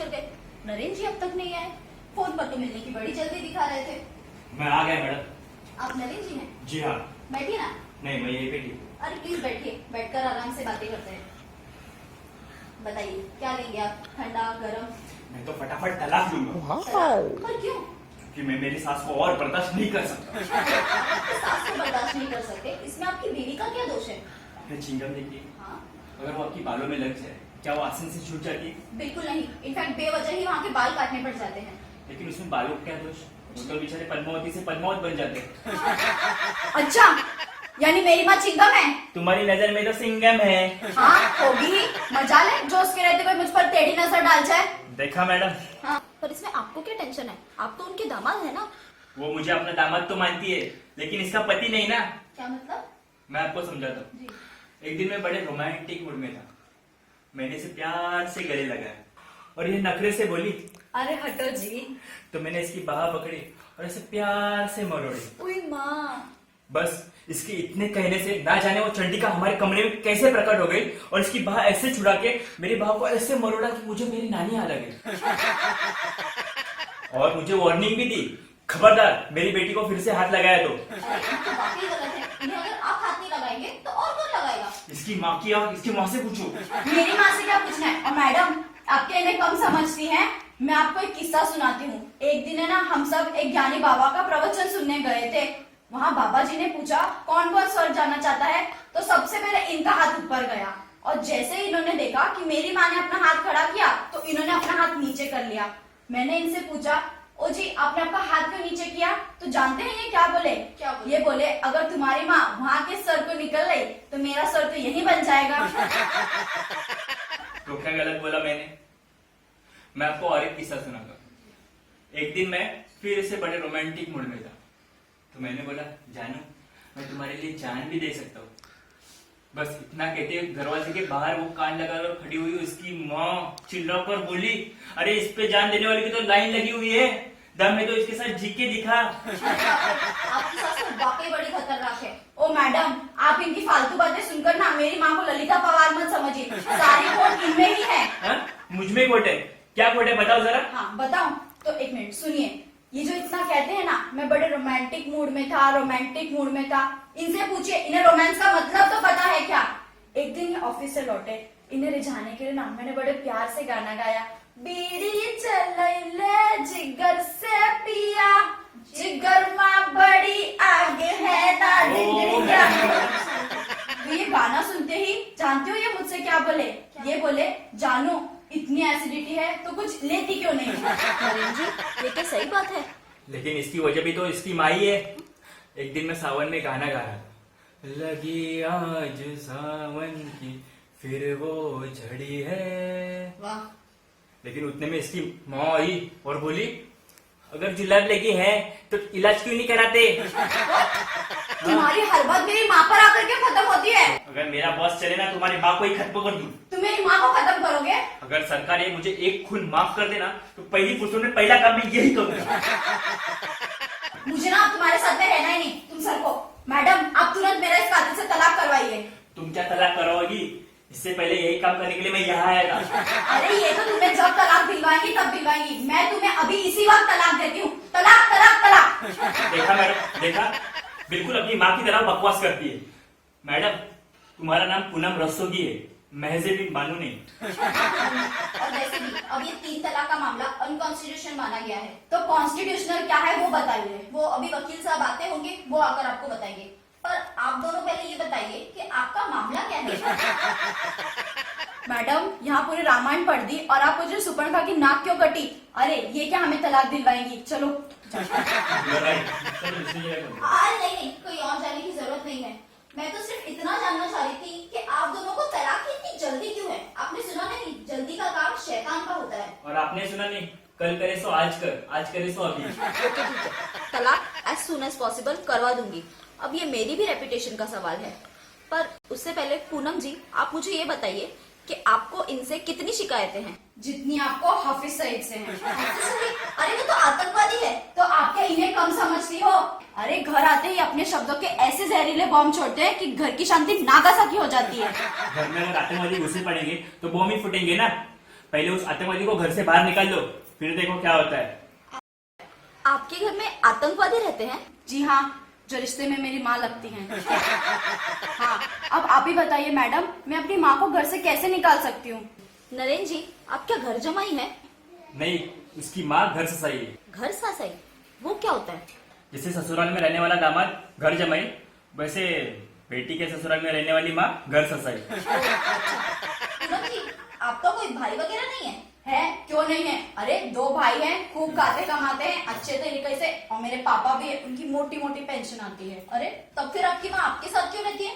कर गए। नरेंद्र जी अब तक नहीं आए। फोन पर तो मिलने की बड़ी जल्दी दिखा रहे थे। मैं आ गया मैडम। आप नरेंद्र जी हैं? जी हाँ। बैठिए ना। नहीं, मैं यही पे थी। अरे प्लीज बैठिए, बैठकर आराम से बातें करते हैं। बताइए क्या लेंगे आप, ठंडा गरम? मैं तो फटाफट तलाक लूंगा। पर क्यों? कि मैं मेरी सास को और बर्दाश्त नहीं कर सकता। आप सास को बर्दाश्त नहीं कर सकते, इसमें आपकी बीवी का क्या दोष है? आपने चिंगम देखी? हाँ? अगर वो आपकी बालों में लग जाए, क्या वो आसन से छूट जाती है? बिल्कुल नहीं, इनफैक्ट बेवजह ही वहाँ के बाल काटने पड़ जाते हैं। लेकिन उसमें बालों का क्या दोष? वो तो बेचारे पद्मावती से पद्मावत बन जाते हैं। अच्छा, यानी मेरी माँ चिंगम है? तुम्हारी नजर में तो सिंगम है। हाँ होगी, मजाल है जो उसके रहते कोई मुझ पर टेढ़ी नजर डाल जाए। देखा मैडम? हाँ, पर इसमें आपको क्या टेंशन है? आप तो उनके दामाद है ना। वो मुझे अपना दामाद तो मानती है, लेकिन इसका पति नहीं ना। क्या मतलब? मैं आपको समझाता हूँ। जी। एक दिन मैं बड़े रोमांटिक मूड में था। मैंने इसे प्यार से गले लगाया और ये नखरे से बोली। अरे हटो जी। तो मैंने इसकी बाह पकड़ी और इसे प्यार से मरोड़ी। उई माँ। बस इसके इतने कहने से ना जाने वो चंडिका हमारे कमरे में कैसे प्रकट हो गई और इसकी बाह ऐसे छुड़ा के मेरी बाह को ऐसे मरोड़ा कि मुझे मेरी नानी याद आ गई। और मुझे वार्निंग भी दी, खबरदार मेरी बेटी को फिर से हाथ लगाया तो। अरे ये तो वाकई गलत है। इन्हें अगर आप हाथ नहीं लगाएंगे तो और कौन लगाएगा? इसकी माँ की और इसकी माँ से पूछो। मेरी माँ से क्या पूछना है? और मैडम, आपके इन्हें कम समझती हैं। मैं आपको एक किस्सा सुनाती हूँ। एक दिन है ना, हम सब एक ज्ञानी बाबा का प्रवचन सुनने गए थे। वहाँ बाबा जी ने पूछा कौन कौन स्वर्ग जाना चाहता है, तो सबसे पहले इनका हाथ ऊपर गया। और जैसे ही इन्होंने देखा कि मेरी माँ ने अपना हाथ खड़ा किया तो इन्होंने अपना हाथ नीचे कर लिया। मैंने इनसे पूछा, ओ जी आपने आपका हाथ क्यों नीचे किया? तो जानते हैं ये क्या बोले? क्या बोले? ये बोले, अगर तुम्हारी माँ वहाँ के सर को निकल गई तो मेरा सर तो यही बन जाएगा। तो क्या गलत बोला मैंने? मैं आपको और एक किस्सा सुनाता हूँ। एक दिन मैं फिर से बड़े रोमांटिक मूड में था, तो मैंने बोला, जानू मैं तुम्हारे लिए जान भी दे सकता हूँ। बस इतना कहते दरवाजे के बाहर वो कान लगाकर खड़ी हुई उसकी माँ चिल्लाकर बोली, अरे इस पे जान देने वाली की तो लाइन लगी हुई है, दम में तो इसके साथ झीके दिखा। आपकी सास तो वाकई बड़ी खतरनाक है। ओ मैडम, आप इनकी फालतू बातें सुनकर ना मेरी माँ को ललिता पवार मत समझिए। सारी खोट इनमें ही है। हा? मुझ में खोट है? क्या खोट है बताओ जरा। हाँ बताऊं? तो एक मिनट सुनिए। ये जो इतना कहते हैं ना, मैं बड़े रोमांटिक मूड में था, रोमांटिक मूड में था, इनसे पूछिए इन्हें रोमांस का मतलब तो पता है क्या? एक दिन ये ऑफिस से लौटे, इन्हें रिझाने के लिए ना मैंने बड़े प्यार से गाना गाया, बीड़ी चल जिगर से पिया, जिगर माँ बड़ी आगे है ना डिंगरिया। तो ये गाना सुनते ही जानते हो ये मुझसे क्या बोले? ये बोले, जानू इतनी एसिडिटी है तो कुछ लेती क्यों नहीं? नरेंद्र जी, ये क्या सही बात है? लेकिन इसकी वजह भी तो इसकी माई है। एक दिन मैं सावन में गाना गा रहा था, लगी आज सावन की फिर वो झड़ी है। वाह। लेकिन उतने में इसकी माँ आई और बोली, अगर जुलाब लगी है तो इलाज क्यों नहीं कराते? तुम्हारी हर बात मेरी माँ पर आकर के खत्म होती है। अगर मेरा बॉस चले ना तुम्हारी माँ को ही खत्म कर दूं। तुम मेरी माँ को खत्म करोगे? अगर सरकार ये मुझे एक खून माफ कर देना तो पहली फुर्सत में पहला काम मैं यही करूंगा। मुझे ना अब तुम्हारे साथ में रहना ही नहीं, तुम सर को। मैडम, आप तुरंत मेरा इस कातिल से तलाक करवाइए। तुम क्या तलाक करवाओगी? इससे पहले यही काम करने के लिए मैं यहाँ आया था। अरे ये तो तुम्हें जब तलाक दिलवाएंगी तब दिलवाएंगी, मैं तुम्हें अभी इसी वक्त तलाक देती हूँ। तलाक तलाक तलाक। देखा मैडम, देखा, बिल्कुल अपनी माँ की तरह बकवास करती है। मैडम, तुम्हारा नाम पूनम रस्तोगी है, महजे भी मानू नहीं। और वैसे भी अब ये 3 तलाक का मामला अनकॉन्स्टिट्यूशनल माना गया है, तो कॉन्स्टिट्यूशनल क्या है वो बताइए। वो अभी वकील साहब आते होंगे, वो आकर आपको बताएंगे। पर आप दोनों पहले ये बताइए कि आपका मामला क्या है? मैडम, यहाँ पूरी रामायण पढ़ दी और आप मुझे सुपर्णखा की नाक क्यों कटी? अरे ये क्या हमें तलाक दिलवाएंगी? चलो। अरे नहीं, कोई और जाने की जरूरत नहीं है। मैं तो सिर्फ इतना जानना चाह रही थी कि आप दोनों को तलाक की इतनी जल्दी क्यों है? आपने सुना नहीं, जल्दी का काम शैतान का होता है। और आपने सुना नहीं, कल करे सो आज कर, आज करे सो अभी। ठीक है, तलाक एज सुन एज पॉसिबल करवा दूंगी। अब ये मेरी भी रेपुटेशन का सवाल है, पर उससे पहले पूनम जी, आप मुझे ये बताइए कि आपको इनसे कितनी शिकायतें हैं? जितनी आपको हाफिज सईद से हैं। हाफिज सईद? अरे वो तो आतंकवादी है, तो आप क्या इन्हें कम समझती हो? अरे घर आते ही अपने शब्दों के ऐसे जहरीले बॉम्ब छोड़ते हैं कि घर की शांति नागासाकी हो जाती है। घर में अगर आतंकवादी घुसे पड़ेंगे तो बॉम्ब ही फूटेंगे ना। पहले उस आतंकवादी को घर से बाहर निकाल दो, फिर देखो क्या होता है। आपके घर में आतंकवादी रहते हैं? जी हाँ, जो रिश्ते में मेरी माँ लगती हैं। हाँ, अब आप ही बताइए मैडम, मैं अपनी माँ को घर से कैसे निकाल सकती हूँ? नरेंद्र जी, आप क्या घर जमाई है? नहीं, उसकी माँ घर ससाई है। घर सासाई वो क्या होता है? जैसे ससुराल में रहने वाला दामाद घर जमाई, वैसे बेटी के ससुराल में रहने वाली माँ घर ससाई। पूनम जी, आपका कोई भाई वगैरह नहीं है? है, क्यों नहीं है? अरे 2 भाई हैं, खूब खाते कमाते हैं अच्छे तरीके से, और मेरे पापा भी है, उनकी मोटी मोटी पेंशन आती है। अरे तब फिर आपकी माँ आपके साथ क्यों रहती है?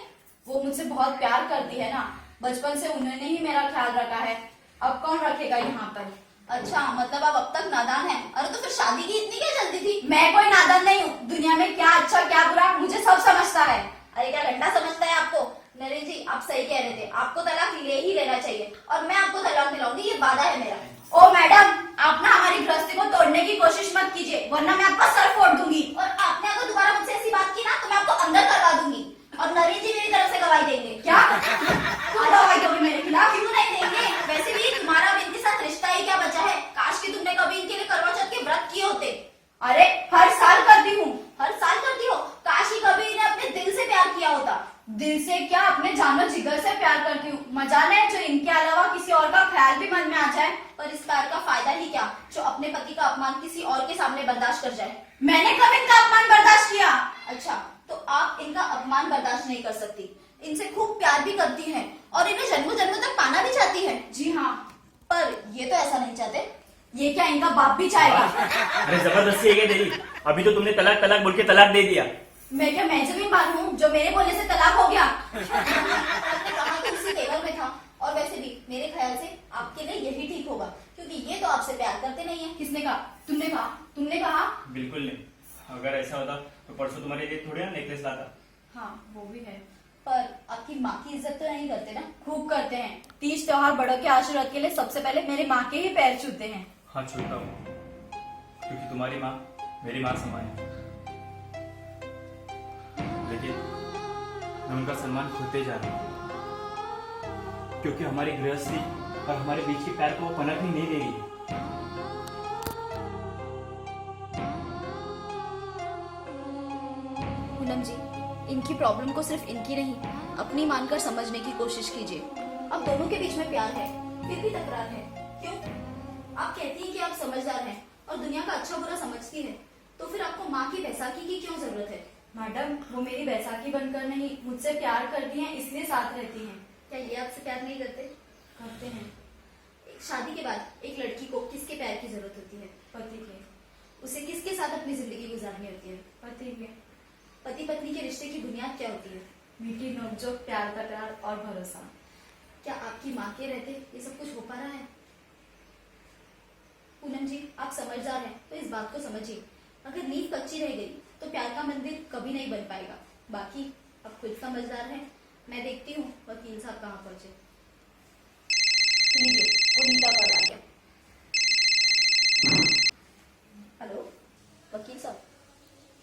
वो मुझसे बहुत प्यार करती है ना, बचपन से उन्होंने ही मेरा ख्याल रखा है, अब कौन रखेगा यहाँ पर? अच्छा, मतलब आप अब तक नादान हैं। अरे तो फिर शादी की इतनी क्या जल्दी थी? मैं कोई नादान नहीं हूँ, दुनिया में क्या अच्छा क्या बुरा मुझे सब समझता है। अरे क्या घंटा समझता है आपको? नरेंद्र जी, आप सही कह रहे थे, आपको तलाक ले ही लेना चाहिए, और मैं आपको तलाक दिलाऊंगी, ये वादा है मेरा। ओ मैडम, आप ना हमारी गृहस्थी को तोड़ने की कोशिश मत कीजिए, वरना मैं आपका सर फोड़ दूंगी। और आपने अगर दोबारा मुझसे ऐसी बात की ना तो मैं आपको अंदर करवा दूंगी, और नरेंद्र जी मेरी तरफ से गवाही देंगे। क्या तुम गवाही दोगे मेरे खिलाफ? क्यों नहीं देंगे? वैसे भी तुम्हारा अब इनके साथ रिश्ता ही क्या बचा है? काश कि तुमने कभी इनके लिए करवा चौथ के व्रत किए होते। अरे हर साल करती हूँ। हर साल करती हो? काश ही कभी इन्हें अपने दिल से प्यार किया होता। दिल से क्या, अपने जानो जिगर से प्यार करती हूँ। मजा नहीं जो इनके अलावा किसी और का ख्याल भी मन में आ जाए। पर इस प्यार का फायदा ही क्या, जो अपने पति का अपमान किसी और के सामने बर्दाश्त कर जाए? मैंने कब इनका अपमान बर्दाश्त किया? अच्छा, तो आप इनका अपमान बर्दाश्त नहीं कर सकती, इनसे खूब प्यार भी करती हैं, और इन्हें जन्मों जन्मों तक पाना भी चाहती है। जी हाँ। पर ये तो ऐसा नहीं चाहते। ये क्या इनका बाप भी चाहेगा? अरे जबरदस्ती है क्या तेरी? अभी तो तुमने तलाक तलाक बोल के तलाक दे दिया। मैं क्या मैं जमींदार हूँ जो मेरे बोलने से तलाक हो गया? आपने कहा तो इसी लेवल में था, और वैसे भी मेरे ख्याल से आपके लिए यही ठीक होगा, क्योंकि ये तो आपसे प्यार करते नहीं है। किसने कहा? तुमने कहा? तुमने कहा? बिल्कुल नहीं, अगर ऐसा होता तो परसों तुम्हारे लिए थोड़ी ना नेकलेस लाता। हाँ वो भी है। पर आपकी माँ की इज्जत तो नहीं करते ना? खूब करते हैं, तीज त्योहार बड़ों के आशीर्वाद के लिए सबसे पहले मेरी माँ के ही पैर छूते हैं। हाँ छूता हूँ, क्योंकि तुम्हारी माँ मेरी माँ समान है, लेकिन मैं उनका सम्मान खोते जा रहा हूँ, क्योंकि हमारी गृहस्थी और हमारे बीच के प्यार को वो पनप ही नहीं दे रही है। पूनम जी, इनकी प्रॉब्लम को सिर्फ इनकी नहीं, अपनी मानकर समझने की कोशिश कीजिए। अब दोनों के बीच में प्यार है, फिर भी तकरार है। क्यों? आप कहती हैं कि आप समझदार हैं और दुनिया का अच्छा बुरा समझती है, तो फिर आपको माँ की बैसाखी की क्यों जरूरत है? मैडम, वो मेरी बैसाखी बनकर नहीं, मुझसे प्यार करती हैं, इसलिए साथ रहती हैं। क्या ये आपसे प्यार नहीं करते? करते हैं। एक शादी के बाद एक लड़की को किसके प्यार की जरूरत होती है? पति के। उसे किसके साथ अपनी जिंदगी गुजारनी होती है? पति के। पति पत्नी के रिश्ते की बुनियाद क्या होती है? मीठी नोकझोंक, प्यार का प्यार और भरोसा। क्या आपकी माँ के रहते ये सब कुछ हो पा रहा है? पूनम जी, आप समझदार हैं तो इस बात को समझिए, अगर नींव कच्ची रह गई तो प्यार का मंदिर कभी नहीं बन पाएगा। बाकी आप खुद समझदार हैं, मैं देखती हूँ वकील साहब कहाँ पहुंचे। लीजिए, उनका कॉल आ गया। हेलो वकील साहब,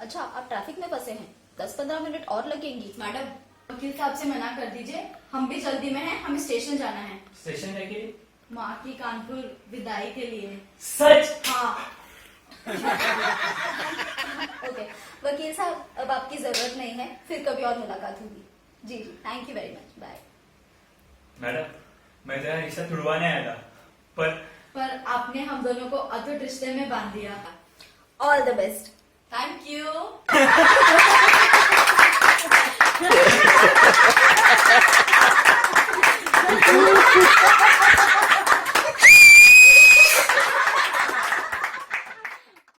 अच्छा आप ट्रैफिक में फंसे हैं, 10-15 मिनट और लगेंगी। मैडम, वकील साहब से मना कर दीजिए, हम भी जल्दी में हैं, हमें स्टेशन जाना है। स्टेशन है कि माँ की कानपुर विदाई के लिए। सच? हाँ। ओके वकील साहब, अब आपकी जरूरत नहीं है, फिर कभी और मुलाकात होगी। जी जी, thank you very much, bye. Madam, मैं तेरा रिश्ता छुड़वाने आया था, पर आपने हम दोनों को अटूट रिश्ते में बांध दिया। All the best. Thank you.